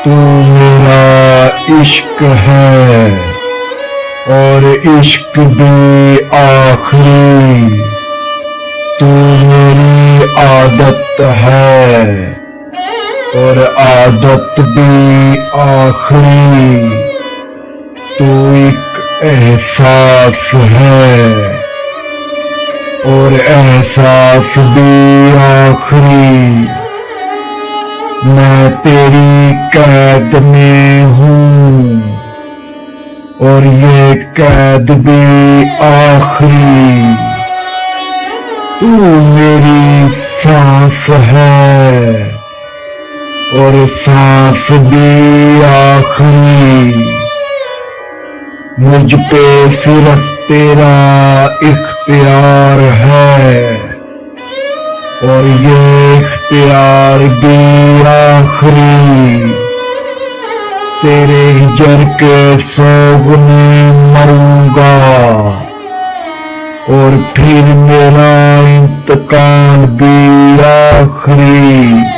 तू मेरा इश्क है और इश्क भी आखिरी। तू मेरी आदत है और आदत भी आखिरी। तू एक एहसास है और एहसास भी आखिरी। मैं तेरी कैद में हूँ और ये कैद भी आखिरी। तू मेरी सांस है और सांस भी आखिरी। मुझ पे सिर्फ तेरा इख्तियार है और ये इख्तियार भी आखिरी। तेरे हिजर के सोग में मरूंगा और फिर मेरा इंतकाल भी आखिरी।